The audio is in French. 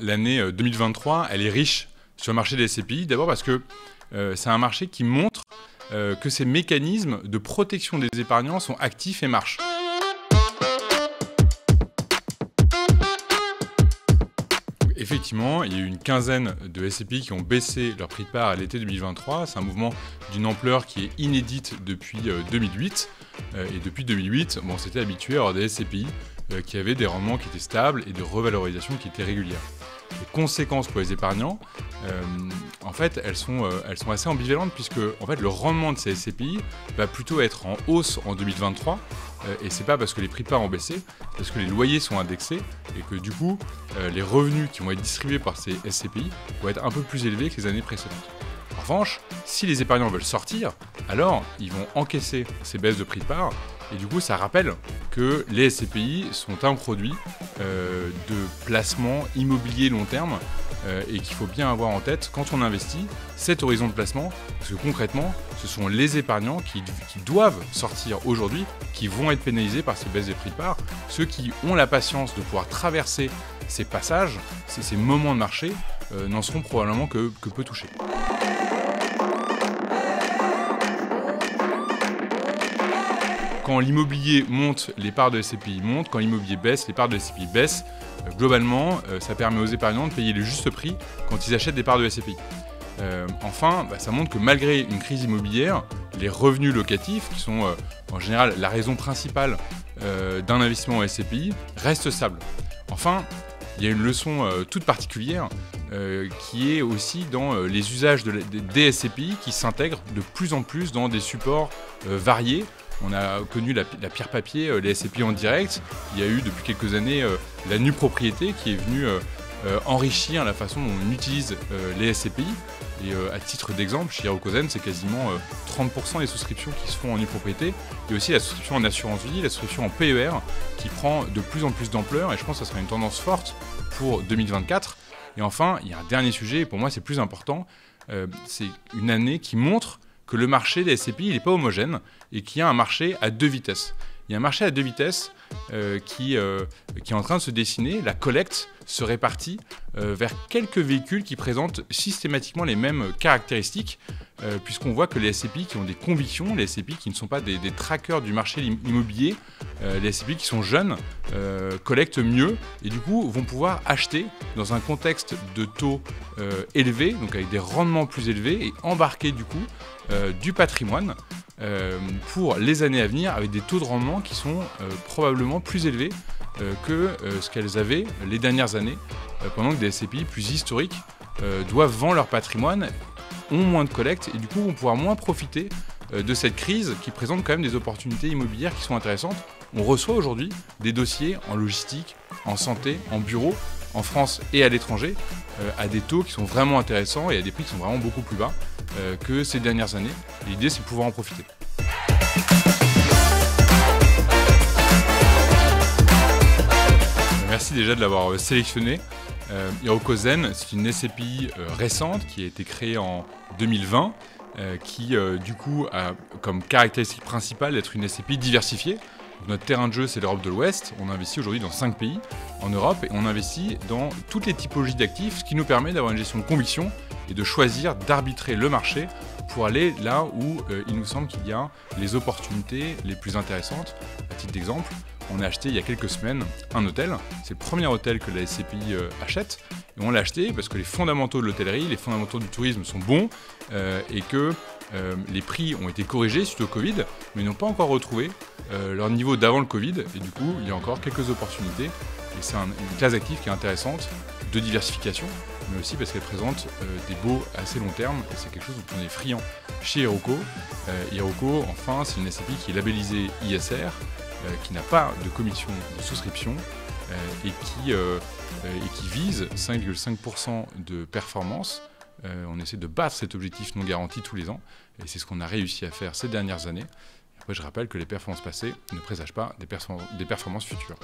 L'année 2023, elle est riche sur le marché des SCPI, d'abord parce que c'est un marché qui montre que ces mécanismes de protection des épargnants sont actifs et marchent. Effectivement, il y a eu une quinzaine de SCPI qui ont baissé leur prix de part à l'été 2023. C'est un mouvement d'une ampleur qui est inédite depuis 2008. Et depuis 2008, on s'était habitué à avoir des SCPI qui avaient des rendements qui étaient stables et de revalorisation qui étaient régulières. Les conséquences pour les épargnants, en fait, elles sont assez ambivalentes puisque en fait, le rendement de ces SCPI va plutôt être en hausse en 2023. Et c'est pas parce que les prix de part ont baissé, c'est parce que les loyers sont indexés et que du coup, les revenus qui vont être distribués par ces SCPI vont être un peu plus élevés que les années précédentes. En revanche, si les épargnants veulent sortir, alors ils vont encaisser ces baisses de prix de part. Et du coup, ça rappelle que les SCPI sont un produit de placement immobilier long terme et qu'il faut bien avoir en tête quand on investit cet horizon de placement, parce que concrètement, ce sont les épargnants qui doivent sortir aujourd'hui, qui vont être pénalisés par ces baisses des prix de part. Ceux qui ont la patience de pouvoir traverser ces passages, ces moments de marché, n'en seront probablement que peu touchés. Quand l'immobilier monte, les parts de SCPI montent. Quand l'immobilier baisse, les parts de SCPI baissent. Globalement, ça permet aux épargnants de payer le juste prix quand ils achètent des parts de SCPI. Enfin, ça montre que malgré une crise immobilière, les revenus locatifs, qui sont en général la raison principale d'un investissement en SCPI, restent stables. Enfin, il y a une leçon toute particulière qui est aussi dans les usages des SCPI qui s'intègrent de plus en plus dans des supports variés. On a connu la pierre papier, les SCPI en direct. Il y a eu depuis quelques années la nue propriété qui est venue enrichir la façon dont on utilise les SCPI. Et à titre d'exemple, chez Hirokozen, c'est quasiment 30% des souscriptions qui se font en nue propriété. Il y a aussi la souscription en assurance vie, la souscription en PER qui prend de plus en plus d'ampleur et je pense que ça sera une tendance forte pour 2024. Et enfin, il y a un dernier sujet, et pour moi c'est plus important, c'est une année qui montre que le marché des SCPI n'est pas homogène et qu'il y a un marché à deux vitesses. Il y a un marché à deux vitesses qui est en train de se dessiner. La collecte se répartit vers quelques véhicules qui présentent systématiquement les mêmes caractéristiques, puisqu'on voit que les SCPI qui ont des convictions, les SCPI qui ne sont pas des trackers du marché immobilier, les SCPI qui sont jeunes, collectent mieux et du coup vont pouvoir acheter dans un contexte de taux élevés, donc avec des rendements plus élevés et embarquer du coup du patrimoine pour les années à venir avec des taux de rendement qui sont probablement plus élevés que ce qu'elles avaient les dernières années, pendant que des SCPI plus historiques doivent vendre leur patrimoine, ont moins de collecte et du coup vont pouvoir moins profiter de cette crise qui présente quand même des opportunités immobilières qui sont intéressantes. On reçoit aujourd'hui des dossiers en logistique, en santé, en bureau, en France et à l'étranger, à des taux qui sont vraiment intéressants et à des prix qui sont vraiment beaucoup plus bas que ces dernières années. L'idée, c'est de pouvoir en profiter. Merci déjà de l'avoir sélectionné. Hirokozen, c'est une SCPI récente qui a été créée en 2020, qui du coup a comme caractéristique principale d'être une SCPI diversifiée. Notre terrain de jeu, c'est l'Europe de l'Ouest. On investit aujourd'hui dans 5 pays en Europe et on investit dans toutes les typologies d'actifs, ce qui nous permet d'avoir une gestion de conviction et de choisir d'arbitrer le marché pour aller là où il nous semble qu'il y a les opportunités les plus intéressantes. À titre d'exemple, on a acheté il y a quelques semaines un hôtel. C'est le premier hôtel que la SCPI achète. Et on l'a acheté parce que les fondamentaux de l'hôtellerie, les fondamentaux du tourisme sont bons et que les prix ont été corrigés suite au Covid, mais n'ont pas encore retrouvé leur niveau d'avant le Covid. Et du coup, il y a encore quelques opportunités. Et c'est une classe d'actifs qui est intéressante, de diversification, mais aussi parce qu'elle présente des baux assez long terme. Et c'est quelque chose dont on est friand chez Hiroko. Hiroko, enfin, c'est une SCPI qui est labellisée ISR, qui n'a pas de commission de souscription et qui vise 5,5% de performance. On essaie de battre cet objectif non garanti tous les ans et c'est ce qu'on a réussi à faire ces dernières années. Après, je rappelle que les performances passées ne présagent pas des performances futures.